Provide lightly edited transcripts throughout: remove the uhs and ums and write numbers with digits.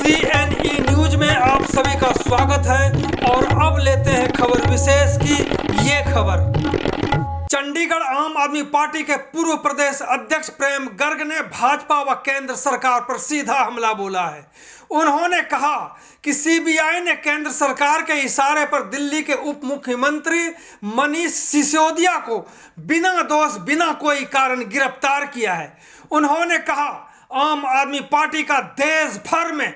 CNE news में आप सभी का स्वागत है और अब लेते हैं खबर विशेष की ये खबर। चंडीगढ़ आम आदमी पार्टी के पूर्व प्रदेश अध्यक्ष प्रेम गर्ग ने भाजपा व केंद्र सरकार पर सीधा हमला बोला है। उन्होंने कहा कि सीबीआई ने केंद्र सरकार के इशारे पर दिल्ली के उप मुख्यमंत्री मनीष सिसोदिया को बिना दोष बिना कोई कारण गिरफ्तार किया है। उन्होंने कहा आम आदमी पार्टी का देश भर में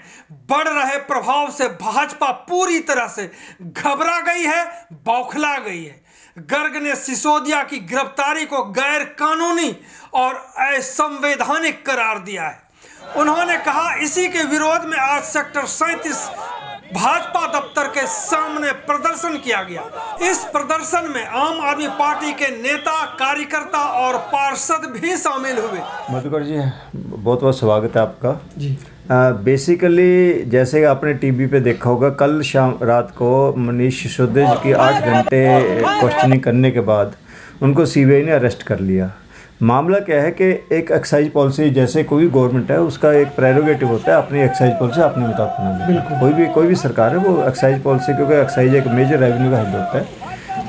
बढ़ रहे प्रभाव से भाजपा पूरी तरह से घबरा गई है, बौखला गई है। गर्ग ने सिसोदिया की गिरफ्तारी को गैर कानूनी और असंवैधानिक करार दिया है। उन्होंने कहा इसी के विरोध में आज सेक्टर 37 भाजपा दफ्तर के सामने प्रदर्शन किया गया। इस प्रदर्शन में आम आदमी पार्टी के नेता, कार्यकर्ता और पार्षद भी शामिल हुए। मधुकर जी, बहुत बहुत स्वागत है आपका जी। बेसिकली जैसे आपने टीवी पे देखा होगा, कल शाम रात को मनीष सिसोदिया जी की 8 घंटे क्वेश्चनिंग करने के बाद उनको सीबीआई ने अरेस्ट कर लिया। मामला क्या है कि एक एक्साइज पॉलिसी, जैसे कोई गवर्नमेंट है उसका एक प्रेरोगेटिव होता है अपनी एक्साइज पॉलिसी अपने मुताबिक बनाने। कोई भी सरकार है वो एक्साइज पॉलिसी, क्योंकि एक्साइज एक मेजर रेवेन्यू का हेड होता है,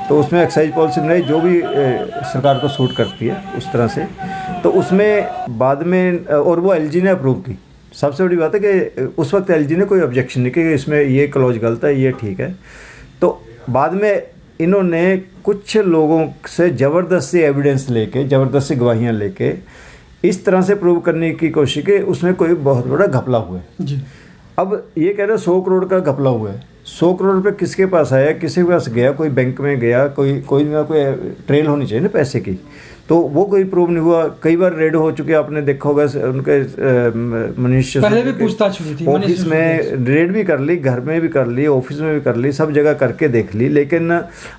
तो उसमें एक्साइज पॉलिसी बनाई जो भी सरकार को सूट करती है उस तरह से। तो उसमें बाद में और वो एलजी ने अप्रूव की। सबसे बड़ी बात है कि उस वक्त एलजी ने कोई ऑब्जेक्शन नहीं कि इसमें ये क्लॉज गलत है, ये ठीक है। तो बाद में इन्होंने कुछ लोगों से ज़बरदस्ती एविडेंस लेके, ज़बरदस्ती गवाहियाँ लेके इस तरह से प्रूव करने की कोशिश की उसमें कोई बहुत बड़ा घपला हुआ है जी। अब ये कह रहे 100 करोड़ का घपला हुआ है। 100 करोड़ रुपये किसके पास आया, किसी के पास गया, कोई बैंक में गया, कोई ना कोई ट्रेल होनी चाहिए ना पैसे की, तो वो कोई प्रूव नहीं हुआ। कई बार रेड हो चुके, आपने देखा होगा उनके मनीष पहले भी पूछताछ हुई थी, ऑफिस में रेड भी कर ली, घर में भी कर ली, ऑफिस में भी कर ली, सब जगह करके देख ली, लेकिन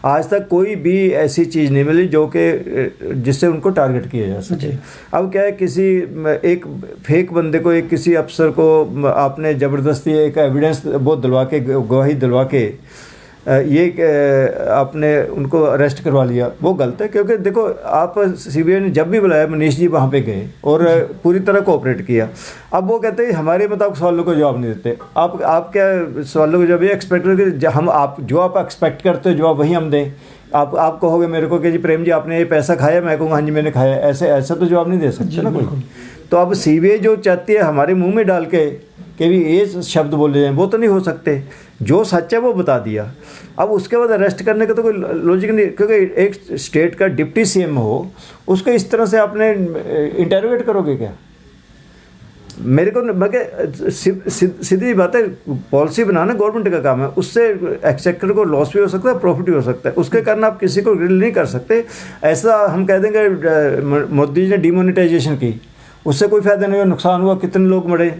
आज तक कोई भी ऐसी चीज़ नहीं मिली जो कि जिससे उनको टारगेट किया जा सके। अब क्या है, किसी एक फेक बंदे को, एक किसी अफसर को आपने ज़बरदस्ती एक एविडेंस वो दिलवा के, गवाही दिलवा के ये आपने उनको अरेस्ट करवा लिया, वो गलत है। क्योंकि देखो, आप सीबीआई ने जब भी बुलाया मनीष जी वहाँ पे गए और पूरी तरह कोऑपरेट किया। अब वो कहते हैं हमारे मुताबिक सवालों को जवाब नहीं देते। आप क्या सवालों को जवाब ये एक्सपेक्ट करके हम आप जो आप एक्सपेक्ट करते हो जवाब वही हम दें। आप कहोगे मेरे को कि जी प्रेम जी आपने ये पैसा खाया, मैं कहूँगा हाँ जी मैंने खाया, ऐसा तो जवाब नहीं दे सकते ना कोई। तो अब सीबीआई जो चाहती है हमारे मुँह में डाल के कि भी ये शब्द बोले जाएं, वो तो नहीं हो सकते। जो सच है वो बता दिया। अब उसके बाद अरेस्ट करने का तो कोई लॉजिक नहीं, क्योंकि एक स्टेट का डिप्टी सीएम हो उसको इस तरह से आपने इंटरोगेट करोगे क्या? मेरे को मगर सीधी बात है, पॉलिसी बनाना गवर्नमेंट का काम है, उससे एक्सचेकर को लॉस भी हो सकता है, प्रॉफिट भी हो सकता है, उसके कारण आप किसी को ग्रिल नहीं कर सकते। ऐसा हम कह देंगे मोदी जी ने डिमोनेटाइजेशन की, उससे कोई फ़ायदा नहीं हुआ, नुकसान हुआ, कितने लोग मरे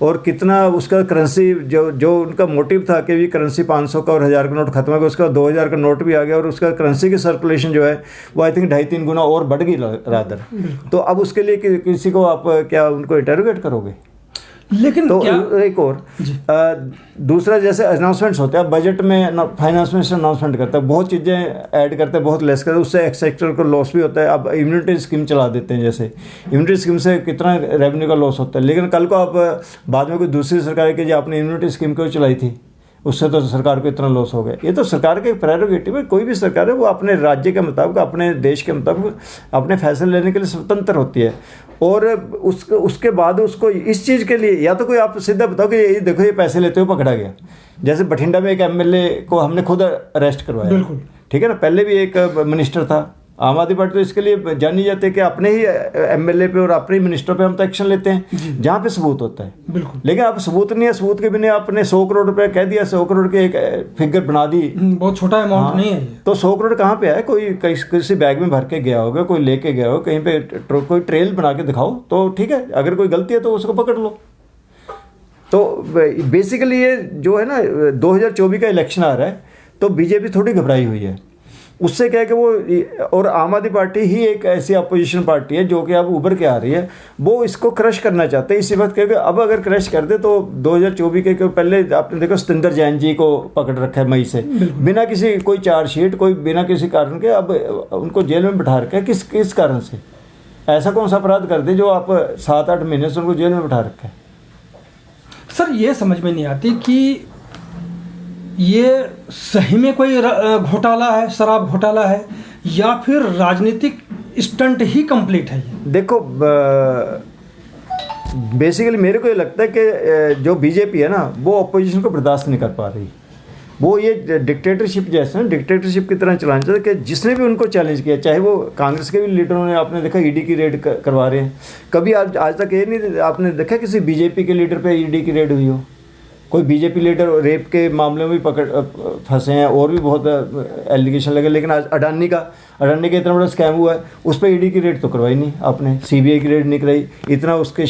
और कितना उसका करेंसी जो उनका मोटिव था कि भी करेंसी 500 का और 1000 का नोट खत्म हो गया, उसका 2000 का नोट भी आ गया और उसका करेंसी की सर्कुलेशन जो है वो आई थिंक 2.5-3 गुना और बढ़ गई रादर। तो अब उसके लिए किसी को आप क्या उनको इंटरोगेट करोगे? लेकिन तो एक और दूसरा, जैसे अनाउंसमेंट्स होते हैं, बजट में फाइनेंस मिनिस्टर अनाउंसमेंट करता है, बहुत चीज़ें ऐड करते हैं, बहुत लेस करते हैं, उससे एक्सचेकर को लॉस भी होता है। अब इम्यूनिटी स्कीम चला देते हैं, जैसे इम्यूनिटी स्कीम से कितना रेवेन्यू का लॉस होता है, लेकिन कल को आप बाद में कोई दूसरी सरकार की जो आपने इम्यूनिटी स्कीम क्यों चलाई थी, उससे तो सरकार को इतना लॉस हो गया। ये तो सरकार के प्रेरोगेटिव है। कोई भी सरकार है वो अपने राज्य के मुताबिक, अपने देश के मुताबिक अपने फैसले लेने के लिए स्वतंत्र होती है। और उसके बाद उसको इस चीज़ के लिए, या तो कोई आप सीधा बताओ कि ये देखो ये पैसे लेते हुए पकड़ा गया। जैसे बठिंडा में एक एमएलए को हमने खुद अरेस्ट करवाया, बिल्कुल ठीक है ना। पहले भी एक मिनिस्टर था, आम आदमी पार्टी तो इसके लिए जानी जाती है कि अपने ही एमएलए पे और अपने ही मिनिस्टर पे हम तो एक्शन लेते हैं जहाँ पे सबूत होता है, बिल्कुल। लेकिन अब सबूत नहीं है, सबूत के बिना आपने 100 करोड़ रुपए कह दिया, 100 करोड़ के एक फिगर बना दी, बहुत छोटा अमाउंट नहीं है। तो 100 करोड़ कहाँ पे है? कोई किसी बैग में भर के गया होगा, कोई लेके गया हो कहीं पे, कोई ट्रेल बना के दिखाओ तो ठीक है। अगर कोई गलती है तो उसको पकड़ लो। तो बेसिकली ये जो है ना, 2024 का इलेक्शन आ रहा है तो बीजेपी थोड़ी घबराई हुई है। उससे क्या है कि वो, और आम आदमी पार्टी ही एक ऐसी अपोजिशन पार्टी है जो कि अब उभर के आ रही है, वो इसको क्रश करना चाहते हैं इसी वक्त। क्योंकि अब अगर क्रश कर दे तो 2024 के पहले आपने देखो सतिंदर जैन जी को पकड़ रखा है मई से, बिना किसी कोई चार्जशीट, कोई बिना किसी कारण के अब उनको जेल में बिठा रखा है। किस कारण से? ऐसा कौन सा अपराध कर दे जो आप 7-8 महीने से उनको जेल में बिठा रखा है? सर ये समझ में नहीं आती कि ये सही में कोई घोटाला है, शराब घोटाला है, या फिर राजनीतिक स्टंट ही कंप्लीट है ये? देखो बेसिकली मेरे को ये लगता है कि जो बीजेपी है ना वो अपोजिशन को बर्दाश्त नहीं कर पा रही। वो ये डिक्टेटरशिप जैसे ना डिक्टेटरशिप की तरह चलाना चाहते कि जिसने भी उनको चैलेंज किया, चाहे वो कांग्रेस के भी लीडरों ने, आपने देखा ईडी की रेड करवा रहे हैं। कभी आज तक ये नहीं आपने देखा किसी बीजेपी के लीडर पे ईडी की रेड हुई हो? कोई बीजेपी लीडर रेप के मामले में भी फंसे हैं और भी बहुत एलिगेशन लगे, लेकिन आज अडानी का इतना बड़ा स्कैम हुआ है, उस पर ईडी की रेड तो करवाई नहीं आपने, सीबीआई की रेड नहीं कराई। इतना उसके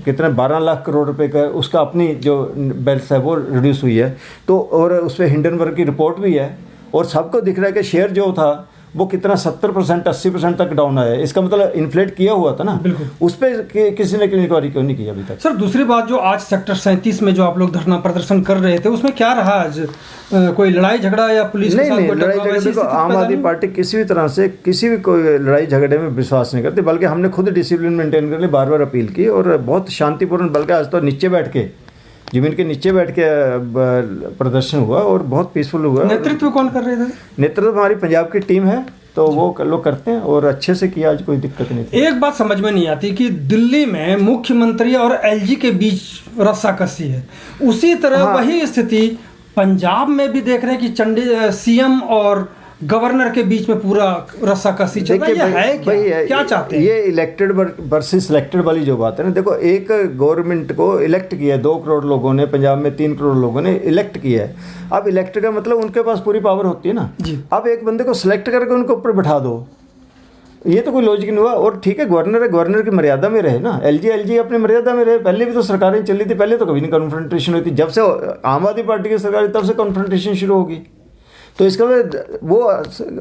कितना 12 लाख करोड़ रुपए का उसका अपनी जो वेल्थ है वो रिड्यूस हुई है, तो और उस पर हिंडनबर्ग की रिपोर्ट भी है, और सबको दिख रहा है कि शेयर जो था वो कितना 70% 80% तक डाउन आया है। इसका मतलब इन्फ्लेट किया हुआ था ना, बिल्कुल। उस पर किसी ने इंक्वायरी क्यों नहीं की अभी तक? सर दूसरी बात, जो आज सेक्टर 37 में जो आप लोग धरना प्रदर्शन कर रहे थे, उसमें क्या रहा आज? कोई लड़ाई झगड़ा या पुलिस के साथ कोई लड़ाई झगड़े? तो आम आदमी पार्टी किसी भी तरह से किसी भी कोई लड़ाई झगड़े में विश्वास नहीं करती, बल्कि हमने खुद डिसिप्लिन मेंटेन करने बार बार अपील की और बहुत शांतिपूर्ण, बल्कि आज तो नीचे बैठ के, जमीन के नीचे बैठ के प्रदर्शन हुआ और बहुत पीसफुल हुआ। नेतृत्व कौन कर रहे थे? नेतृत्व हमारी पंजाब की टीम है, तो वो लोग करते हैं और अच्छे से किया, आज कोई दिक्कत नहीं थी। एक बात समझ में नहीं आती कि दिल्ली में मुख्यमंत्री और एलजी के बीच रस्साकसी है, उसी तरह वही स्थिति पंजाब में भी देख रहे हैं कि सीएम और गवर्नर के बीच में पूरा रस्साकसी चल रहा है। क्या चाहते हैं? ये इलेक्टेड वर्सेस सिलेक्टेड वाली जो बात है ना, देखो एक गवर्नमेंट को इलेक्ट किया है 2 करोड़ लोगों ने, पंजाब में 3 करोड़ लोगों ने इलेक्ट किया है। अब इलेक्ट का मतलब उनके पास पूरी पावर होती है ना जी। अब एक बंदे को सिलेक्ट करके उनके ऊपर बैठा दो, ये तो कोई लॉजिक नहीं हुआ। और ठीक है, गवर्नर की मर्यादा में रहे ना, एलजी अपनी मर्यादा में रहे। पहले भी तो सरकारें चली थी, पहले तो कभी नहीं कॉन्फ्रंटेशन हुई थी। जब से आम आदमी पार्टी की सरकार तब से कॉन्फ्रंटेशन शुरू होगी, तो इसका वो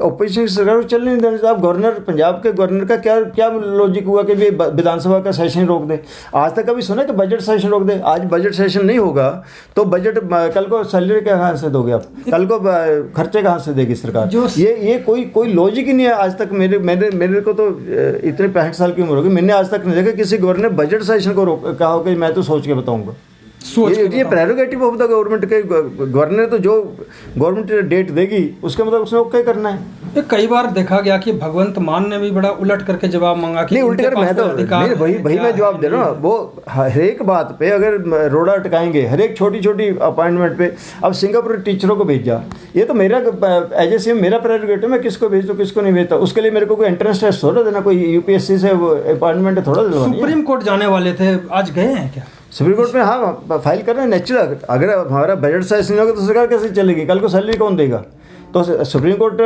ऑपोजिशन की सरकार को चलने नहीं देना। आप गवर्नर, पंजाब के गवर्नर का क्या लॉजिक हुआ कि विधानसभा का सेशन रोक दे? आज तक कभी सुना कि बजट सेशन रोक दे? आज बजट सेशन नहीं होगा तो बजट, कल को सैलरी कहाँ से दोगे आप? कल को खर्चे कहाँ से देगी सरकार? ये कोई लॉजिक ही नहीं है आज तक। मेरे को तो इतने 65 साल की उम्र होगी, मैंने आज तक नहीं देखा किसी गवर्नर ने बजट सेशन को कहा हो कि मैं तो सोच के बताऊंगा। ये प्रेरोगेटिव ऑफ द गवर्नमेंट के, गवर्नर तो जो गवर्नमेंट डेट देगी उसके मतलब उसने ओके करना है। कई बार देखा गया कि भगवंत मान ने भी बड़ा उलट करके जवाब मांगा कि नहीं, उल्टे कर मैं तो वही मैं जवाब दे रहा हूँ। वो हर एक बात पे अगर रोड़ा अटकाएंगे, हर एक छोटी छोटी अपॉइंटमेंट पे। अब सिंगापुर टीचरों को भेजा, ये तो मेरा एज ए सीएम मेरा प्रेरोगेटिव, मैं किसको भेजता किसको नहीं भेजता, उसके लिए मेरे को कोई एंट्रेंस टेस्ट थोड़ा देना, कोई यूपीएससी से अपॉइंटमेंट थोड़ा देना। सुप्रीम कोर्ट जाने वाले थे, आज गए हैं क्या सुप्रीम कोर्ट में? हाँ, फाइल कर रहे हैं नेचुरल। अगर हमारा बजट साइज नहीं होगा तो सरकार कैसे चलेगी? कल को सैलरी कौन देगा? तो सुप्रीम कोर्ट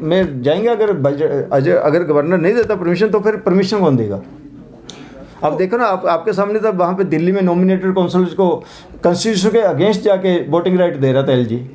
में जाएंगे। अगर गवर्नर नहीं देता परमिशन तो फिर परमिशन कौन देगा? अब देखो ना, आपके सामने तब वहाँ पे दिल्ली में नॉमिनेटेड काउंसिलर्स को कॉन्स्टिट्यूशन के अगेंस्ट जाके वोटिंग राइट दे रहा था एलजी,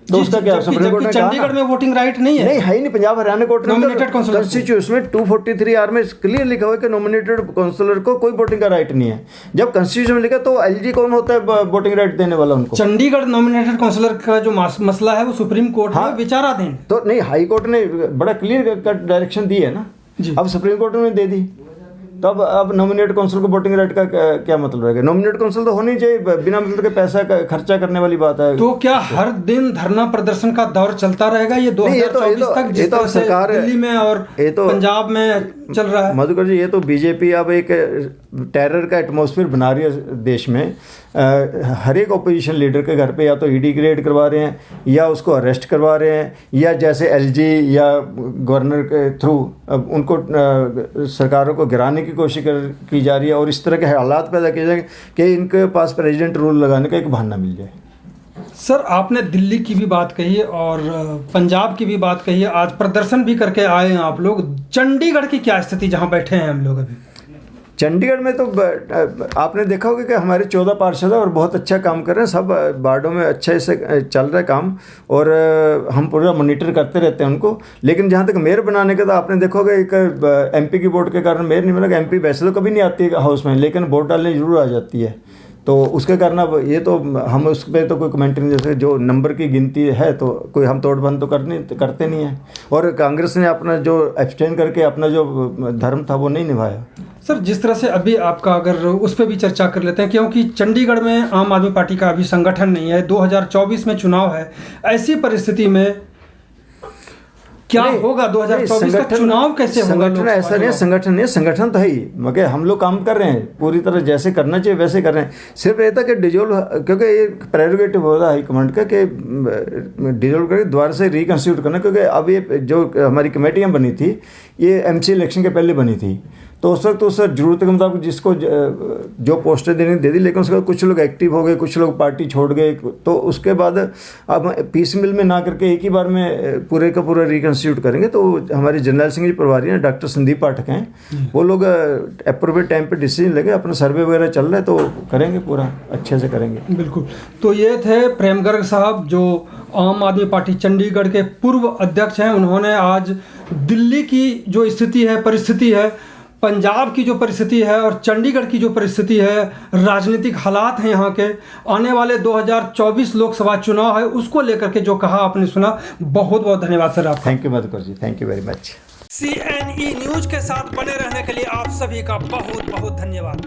तो उसका क्या? सुप्रीम कोर्ट ने कहा चंडीगढ़ में वोटिंग राइट नहीं है। नहीं है ही नहीं। पंजाब हरियाणा कोर्ट ने नॉमिनेटेड कॉन्स्टिट्यूशन में 243R में क्लियर लिखा हुआ है कि नॉमिनेटेड काउंसिलर को कोई वोटिंग का राइट नहीं है। जब कॉन्स्टिट्यूशन में लिखा तो एलजी कौन होता है वोटिंग राइट देने वाला उनको? चंडीगढ़ नॉमिनेटेड काउंसिलर का जो मसला है वो सुप्रीम कोर्ट में विचाराधीन। तो नहीं, हाई कोर्ट ने बड़ा क्लियर कट डायरेक्शन दी है ना, अब सुप्रीम कोर्ट ने दे दी। तो अब नॉमिनेट काउंसिल को वोटिंग राइट का क्या मतलब रहेगा? नॉमिनेट काउंसिल तो होनी चाहिए, बिना मतलब के पैसा खर्चा करने वाली बात है। तो क्या हर दिन धरना प्रदर्शन का दौर चलता रहेगा ये 2024 तक, जिस तरह से दिल्ली में और पंजाब में चल रहा है? मधुकर जी, ये तो बीजेपी अब एक टेरर का एटमॉस्फेयर बना रही है देश में। हर एक ओपोजिशन लीडर के घर पे या तो ईडी की रेड करवा रहे हैं, या उसको अरेस्ट करवा रहे हैं, या जैसे एलजी या गवर्नर के थ्रू उनको सरकारों को गिराने की कोशिश की जा रही है, और इस तरह के हालात पैदा किए जाएंगे कि इनके पास प्रेसिडेंट रूल लगाने का एक बहाना मिल जाए। सर, आपने दिल्ली की भी बात कही है और पंजाब की भी बात कही है, आज प्रदर्शन भी करके आए हैं आप लोग। चंडीगढ़ की क्या स्थिति जहां बैठे हैं हम लोग अभी? चंडीगढ़ में तो आपने देखा होगा कि हमारे 14 पार्षद हैं और बहुत अच्छा काम कर रहे हैं, सब वार्डों में अच्छे से चल रहा है काम, और हम पूरा मॉनिटर करते रहते हैं उनको। लेकिन जहाँ तक मेयर बनाने का, तो आपने देखा होगा एक एमपी की वोट के कारण मेयर नहीं बना। एमपी वैसे तो कभी नहीं आती हाउस में, लेकिन वोट डालने जरूर आ जाती है। तो उसके कारण अब ये तो हम उस पर तो कोई कमेंट नहीं, जैसे जो नंबर की गिनती है तो कोई हम तोड़बंद तो करते नहीं है। और कांग्रेस ने अपना जो एब्सटेन करके अपना जो धर्म था वो नहीं निभाया। सर, जिस तरह से अभी आपका अगर उस पर भी चर्चा कर लेते हैं, क्योंकि चंडीगढ़ में आम आदमी पार्टी का अभी संगठन नहीं है, 2024 में चुनाव है, ऐसी परिस्थिति में क्या होगा? 2024 का चुनाव कैसे होगा? संगठन ऐसा नहीं है, संगठन तो है ही, मगर हम लोग काम कर रहे हैं पूरी तरह, जैसे करना चाहिए वैसे कर रहे हैं। सिर्फ ये था कि डिजोल्व, क्योंकि ये प्रेरोगेटिव होता है हाईकमांड का कि डिजोल्व करके दोबारा से रिकंस्टिट्यूट करना, क्योंकि अब ये जो हमारी कमेटियाँ बनी थी ये एमसी इलेक्शन के पहले बनी थी, तो उस वक्त उस ज़रूरत के मुताबिक जिसको जो पोस्टें देनी दे दी, लेकिन उसके बाद कुछ लोग एक्टिव हो गए, कुछ लोग पार्टी छोड़ गए, तो उसके बाद अब पीस मिल में ना करके एक ही बार में पूरे का पूरा रिकंस्टिट्यूट करेंगे। तो हमारे जनरल सिंह जी प्रभारी हैं, डॉक्टर संदीप पाठक हैं, वो लोग अप्रोप्रिएट टाइम पे डिसीजन लेके अपना सर्वे वगैरह चल रहा है, तो करेंगे, पूरा अच्छे से करेंगे। बिल्कुल। तो ये थे प्रेम गर्ग साहब, जो आम आदमी पार्टी चंडीगढ़ के पूर्व अध्यक्ष हैं। उन्होंने आज दिल्ली की जो स्थिति है, परिस्थिति है, पंजाब की जो परिस्थिति है और चंडीगढ़ की जो परिस्थिति है, राजनीतिक हालात हैं यहाँ के, आने वाले 2024 लोकसभा चुनाव है, उसको लेकर के जो कहा आपने सुना। बहुत बहुत धन्यवाद सर आपका। Thank you Madhukar ji, thank you very much. CNE news के साथ बने रहने के लिए आप सभी का बहुत बहुत धन्यवाद।